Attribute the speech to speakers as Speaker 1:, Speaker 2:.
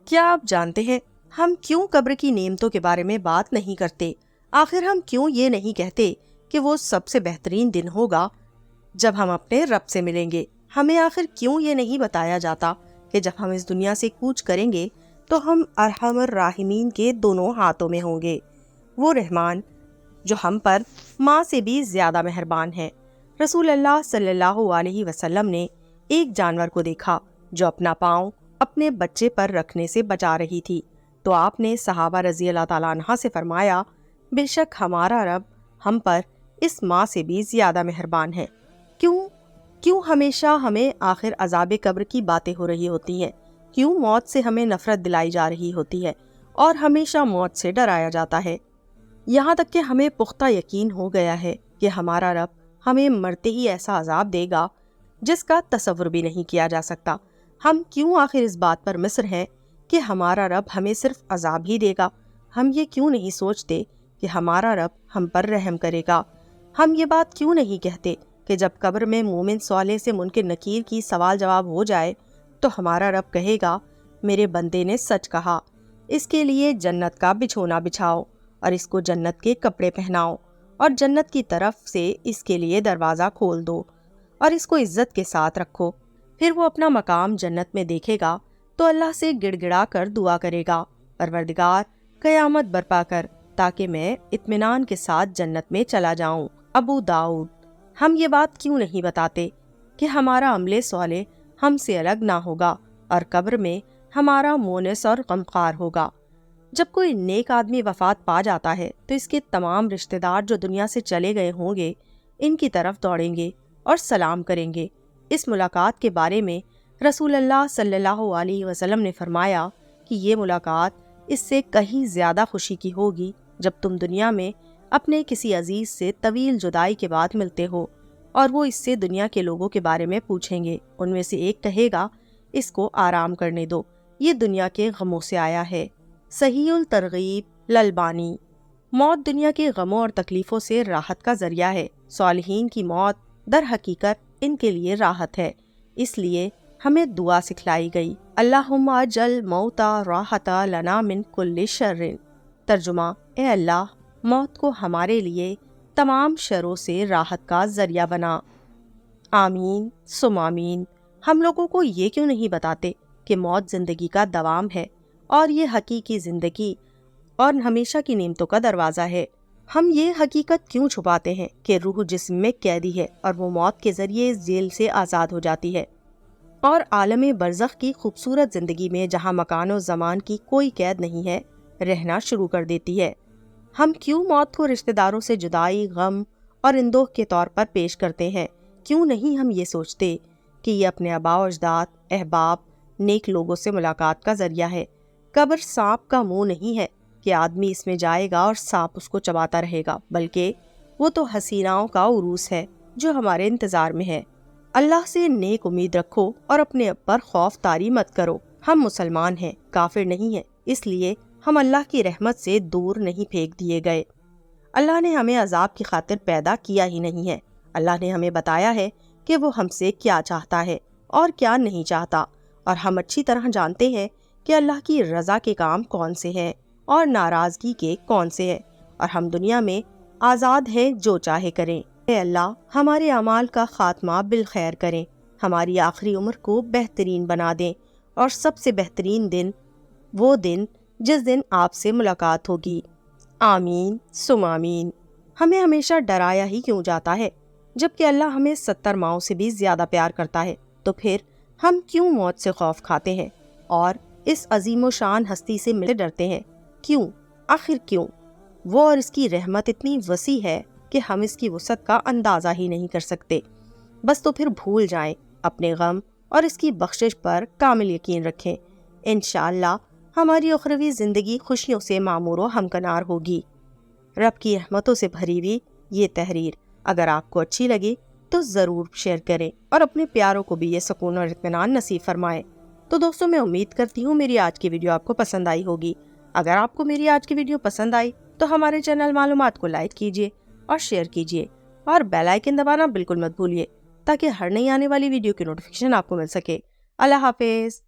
Speaker 1: کیا آپ جانتے ہیں ہم کیوں قبر کی نعمتوں کے بارے میں بات نہیں کرتے؟ آخر ہم کیوں یہ نہیں کہتے کہ وہ سب سے بہترین دن ہوگا جب ہم اپنے رب سے ملیں گے؟ ہمیں آخر کیوں یہ نہیں بتایا جاتا کہ جب ہم اس دنیا سے کوچ کریں گے تو ہم ارحم الراحمین کے دونوں ہاتھوں میں ہوں گے، وہ رحمان جو ہم پر ماں سے بھی زیادہ مہربان ہے۔ رسول اللہ صلی اللہ علیہ وسلم نے ایک جانور کو دیکھا جو اپنا پاؤں اپنے بچے پر رکھنے سے بچا رہی تھی، تو آپ نے صحابہ رضی اللہ تعالیٰ عنہ سے فرمایا، بے شک ہمارا رب ہم پر اس ماں سے بھی زیادہ مہربان ہے۔ کیوں ہمیشہ ہمیں آخر عذاب قبر کی باتیں ہو رہی ہوتی ہیں؟ کیوں موت سے ہمیں نفرت دلائی جا رہی ہوتی ہے اور ہمیشہ موت سے ڈرایا جاتا ہے؟ یہاں تک کہ ہمیں پختہ یقین ہو گیا ہے کہ ہمارا رب ہمیں مرتے ہی ایسا عذاب دے گا جس کا تصور بھی نہیں کیا جا سکتا۔ ہم کیوں آخر اس بات پر مصر ہیں کہ ہمارا رب ہمیں صرف عذاب ہی دے گا؟ ہم یہ کیوں نہیں سوچتے کہ ہمارا رب ہم پر رحم کرے گا؟ ہم یہ بات کیوں نہیں کہتے کہ جب قبر میں مومن صالح سے منکر نکیر کی سوال جواب ہو جائے تو ہمارا رب کہے گا، میرے بندے نے سچ کہا، اس کے لیے جنت کا بچھونا بچھاؤ اور اس کو جنت کے کپڑے پہناؤ اور جنت کی طرف سے اس کے لیے دروازہ کھول دو اور اس کو عزت کے ساتھ رکھو۔ پھر وہ اپنا مقام جنت میں دیکھے گا تو اللہ سے گڑ گڑا کر دعا کرے گا، پروردگار قیامت برپا کر تاکہ میں اطمینان کے ساتھ جنت میں چلا جاؤں۔ ابو داؤد۔ ہم یہ بات کیوں نہیں بتاتے کہ ہمارا عمل صالح ہم سے الگ نہ ہوگا اور قبر میں ہمارا مونس اور غمخوار ہوگا؟ جب کوئی نیک آدمی وفات پا جاتا ہے تو اس کے تمام رشتہ دار جو دنیا سے چلے گئے ہوں گے ان کی طرف دوڑیں گے اور سلام کریں گے۔ اس ملاقات کے بارے میں رسول اللہ صلی اللہ علیہ وسلم نے فرمایا کہ یہ ملاقات اس سے کہیں زیادہ خوشی کی ہوگی جب تم دنیا میں اپنے کسی عزیز سے طویل جدائی کے بعد ملتے ہو اور وہ اس سے دنیا کے لوگوں کے بارے میں پوچھیں گے۔ ان میں سے ایک کہے گا، اس کو آرام کرنے دو، یہ دنیا کے غموں سے آیا ہے۔ صحیح الترغیب للبانی۔ موت دنیا کے غموں اور تکلیفوں سے راحت کا ذریعہ ہے۔ صالحین کی موت در حقیقت ان کے لیے راحت ہے، اس لیے ہمیں دعا سکھلائی گئی، اللہم اجل موتا راحتا لنا من کل شر۔ ترجمہ، اے اللہ موت کو ہمارے لیے تمام شروں سے راحت کا ذریعہ بنا۔ آمین ثم آمین۔ ہم لوگوں کو یہ کیوں نہیں بتاتے کہ موت زندگی کا دوام ہے اور یہ حقیقی زندگی اور ہمیشہ کی نعمتوں کا دروازہ ہے؟ ہم یہ حقیقت کیوں چھپاتے ہیں کہ روح جسم میں قیدی ہے اور وہ موت کے ذریعے اس جیل سے آزاد ہو جاتی ہے اور عالم برزخ کی خوبصورت زندگی میں جہاں مکان و زمان کی کوئی قید نہیں ہے رہنا شروع کر دیتی ہے؟ ہم کیوں موت کو رشتہ داروں سے جدائی، غم اور اندوہ کے طور پر پیش کرتے ہیں؟ کیوں نہیں ہم یہ سوچتے کہ یہ اپنے آباء و اجداد، احباب، نیک لوگوں سے ملاقات کا ذریعہ ہے؟ قبر سانپ کا منہ نہیں ہے کہ آدمی اس میں جائے گا اور سانپ اس کو چباتا رہے گا، بلکہ وہ تو حسیناؤں کا عروس ہے جو ہمارے انتظار میں ہے۔ اللہ سے نیک امید رکھو اور اپنے اب پر خوف طاری مت کرو۔ ہم مسلمان ہیں، کافر نہیں ہیں، اس لیے ہم اللہ کی رحمت سے دور نہیں پھینک دیے گئے۔ اللہ نے ہمیں عذاب کی خاطر پیدا کیا ہی نہیں ہے۔ اللہ نے ہمیں بتایا ہے کہ وہ ہم سے کیا چاہتا ہے اور کیا نہیں چاہتا، اور ہم اچھی طرح جانتے ہیں کہ اللہ کی رضا کے کام کون سے ہیں اور ناراضگی کے کون سے ہیں، اور ہم دنیا میں آزاد ہیں جو چاہے کریں۔ اے اللہ ہمارے اعمال کا خاتمہ بالخیر کریں، ہماری آخری عمر کو بہترین بنا دیں، اور سب سے بہترین دن وہ دن جس دن آپ سے ملاقات ہوگی۔ آمین ثم آمین۔ ہمیں ہمیشہ ڈرایا ہی کیوں جاتا ہے جبکہ اللہ ہمیں 70 ماؤں سے بھی زیادہ پیار کرتا ہے؟ تو پھر ہم کیوں موت سے خوف کھاتے ہیں اور اس عظیم و شان ہستی سے مل ڈرتے ہیں؟ کیوں؟ آخر کیوں؟ وہ اور اس کی رحمت اتنی وسیع ہے کہ ہم اس کی وسعت کا اندازہ ہی نہیں کر سکتے۔ بس تو پھر بھول جائیں اپنے غم اور اس کی بخشش پر کامل یقین رکھیں۔ انشاءاللہ ہماری اخروی زندگی خوشیوں سے معمور و ہمکنار ہوگی۔ رب کی رحمتوں سے بھری ہوئی یہ تحریر اگر آپ کو اچھی لگی تو ضرور شیئر کریں اور اپنے پیاروں کو بھی یہ سکون اور اطمینان نصیب فرمائیں۔ تو دوستوں، میں امید کرتی ہوں میری آج کی ویڈیو آپ کو پسند آئی ہوگی۔ اگر آپ کو میری آج کی ویڈیو پسند آئی تو ہمارے چینل معلومات کو لائک کیجیے اور شیئر کیجیے اور بیل آئیکن دبانا بالکل مت بھولیے تاکہ ہر نئی آنے والی ویڈیو کی نوٹیفیکیشن آپ کو مل سکے۔ اللہ حافظ۔